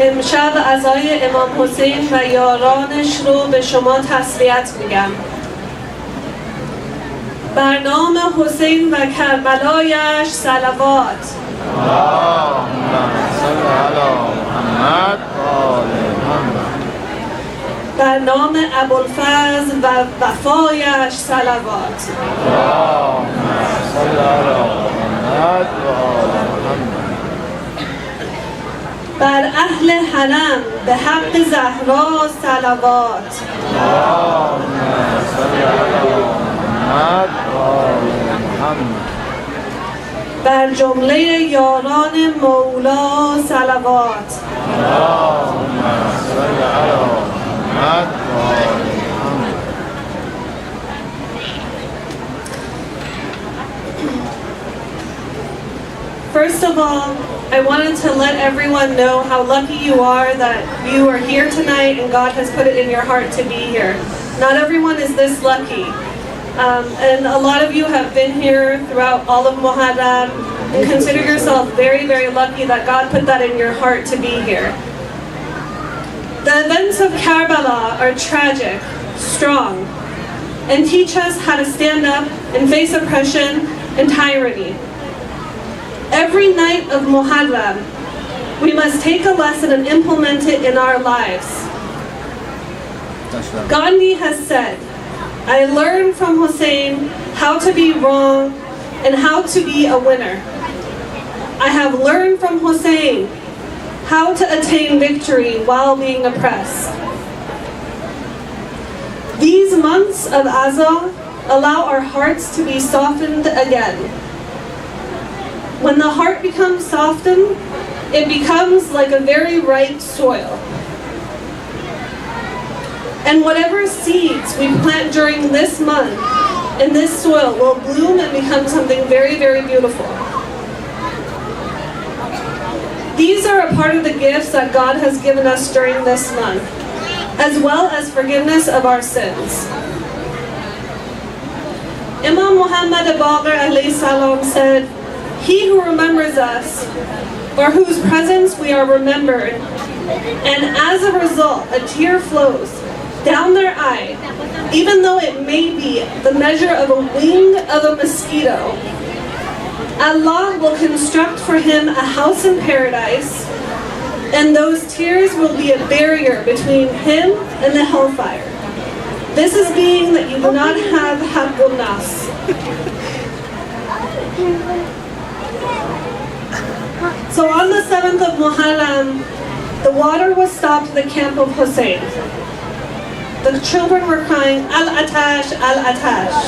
امشب عزای امام حسین و یارانش رو به شما تسلیت میگم. بر نام حسین و کربلایش صلوات. اللهم صل علی محمد و آل محمد. بر نام ابوالفضل و وفایش صلوات. اللهم صل علی محمد و آل محمد. بر اهل حرم به حق زهرا صلوات. اللهم صل علی محمد و آل محمد. بر جمله یاران مولا صلوات. اللهم صل علی محمد و آل محمد. First of all, I wanted to let everyone know how lucky you are that you are here tonight and God has put it in your heart to be here. Not everyone is this lucky. And a lot of you have been here throughout all of Muharram and consider yourself very, very lucky that God put that in your heart to be here. The events of Karbala are tragic, strong, and teach us how to stand up and face oppression and tyranny. Every night of Muharram, we must take a lesson and implement it in our lives. Gandhi has said, I learned from Hussein how to be wrong and how to be a winner. I have learned from Hussein how to attain victory while being oppressed. These months of Azah allow our hearts to be softened again. When the heart becomes softened, it becomes like a very ripe soil. And whatever seeds we plant during this month in this soil will bloom and become something very, very beautiful. These are a part of the gifts that God has given us during this month, as well as forgiveness of our sins. Imam Muhammad Baqir alayhi salam said, he who remembers us, or whose presence we are remembered, and as a result a tear flows down their eye, even though it may be the measure of a wing of a mosquito, Allah will construct for him a house in paradise, and those tears will be a barrier between him and the hellfire. This is being that you do not have haqqun nas. So on the 7th of Muharram, the water was stopped at the camp of Hussein. The children were crying, Al-Atash, Al-Atash.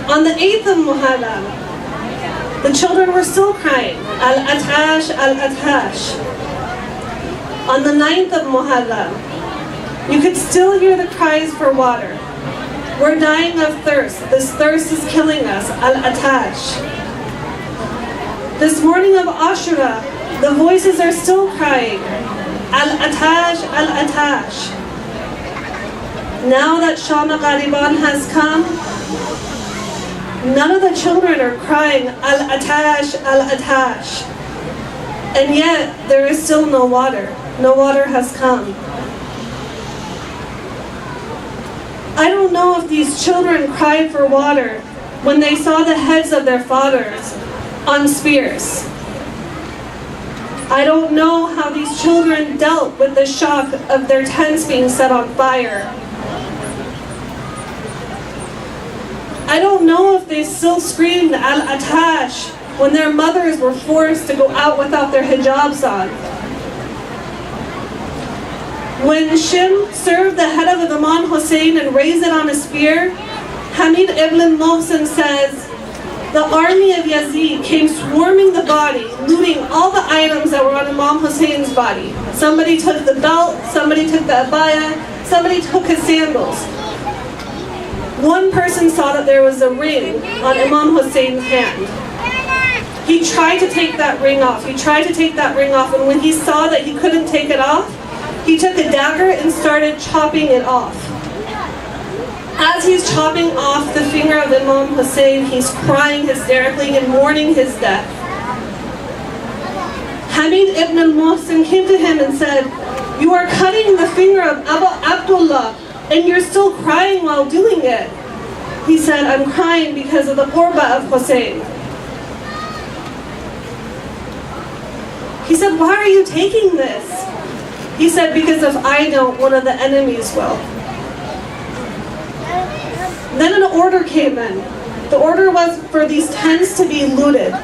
On the 8th of Muharram, the children were still crying, Al-Atash, Al-Atash. On the 9th of Muharram, you could still hear the cries for water. We're dying of thirst. This thirst is killing us, Al-Atash. This morning of Ashura, the voices are still crying, Al-Atash, Al-Atash. Now that Sham Ghareeban has come, none of the children are crying, Al-Atash, Al-Atash. And yet, there is still no water. No water has come. I don't know if these children cried for water when they saw the heads of their fathers on spears. I don't know how these children dealt with the shock of their tents being set on fire. I don't know if they still screamed Al-Atash when their mothers were forced to go out without their hijabs on. When Shim served the head of Imam Hussein and raised it on a spear, Hamid ibn Mohsen says, the army of Yazid came swarming the body, looting all the items that were on Imam Hussein's body. Somebody took the belt, somebody took the abaya, somebody took his sandals. One person saw that there was a ring on Imam Hussein's hand. He tried to take that ring off. He tried to take that ring off, and when he saw that he couldn't take it off, he took a dagger and started chopping it off. As he's chopping off the finger of Imam Hussein, he's crying hysterically and mourning his death. Hamid ibn al-Muhsin came to him and said, "You are cutting the finger of Abu Abdullah and you're still crying while doing it." He said, "I'm crying because of the qurba of Hussein." He said, "Why are you taking this?" He said, "Because if I don't, one of the enemies will." Then an order came in. The order was for these tents to be looted.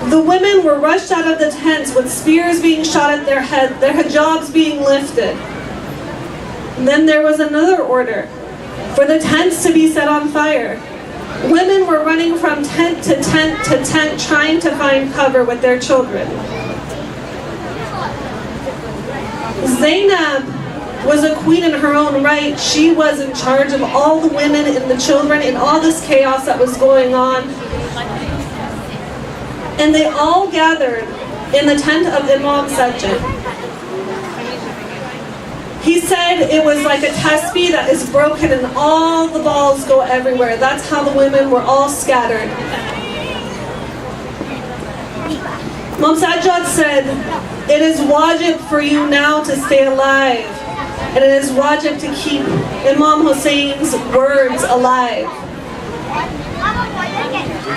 The women were rushed out of the tents with spears being shot at their head, their hijabs being lifted. And then there was another order for the tents to be set on fire. Women were running from tent to tent to tent trying to find cover with their children. Zainab was a queen in her own right. She was in charge of all the women and the children in all this chaos that was going on. And they all gathered in the tent of Imam Sajjad. He said it was like a tasbih that is broken and all the balls go everywhere. That's how the women were all scattered. Imam Sajjad said, "It is wajib for you now to stay alive. And it is wajib to keep Imam Hussein's words alive."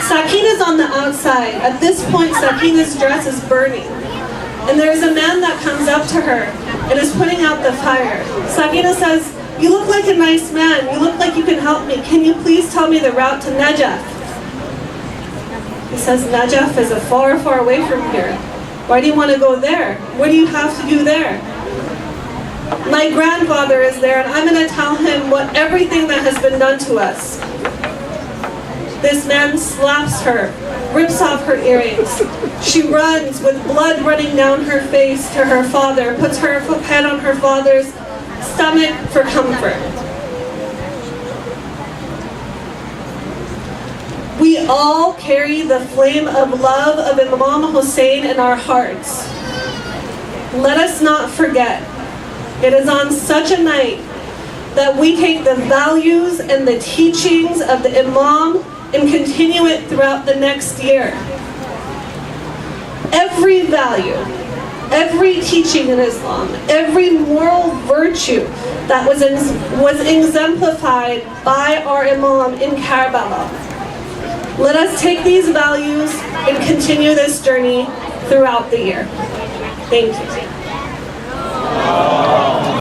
Sakina's on the outside. At this point, Sakina's dress is burning. And there's a man that comes up to her and is putting out the fire. Sakina says, "You look like a nice man. You look like you can help me. Can you please tell me the route to Najaf?" He says, "Najaf is far, far away from here. Why do you want to go there? What do you have to do there?" "My grandfather is there and I'm going to tell him what everything that has been done to us." This man slaps her, rips off her earrings. She runs with blood running down her face to her father, puts her head on her father's stomach for comfort. We all carry the flame of love of Imam Hussein in our hearts. Let us not forget, it is on such a night that we take the values and the teachings of the Imam and continue it throughout the next year. Every value, every teaching in Islam, every moral virtue that was exemplified by our Imam in Karbala. Let us take these values and continue this journey throughout the year. Thank you.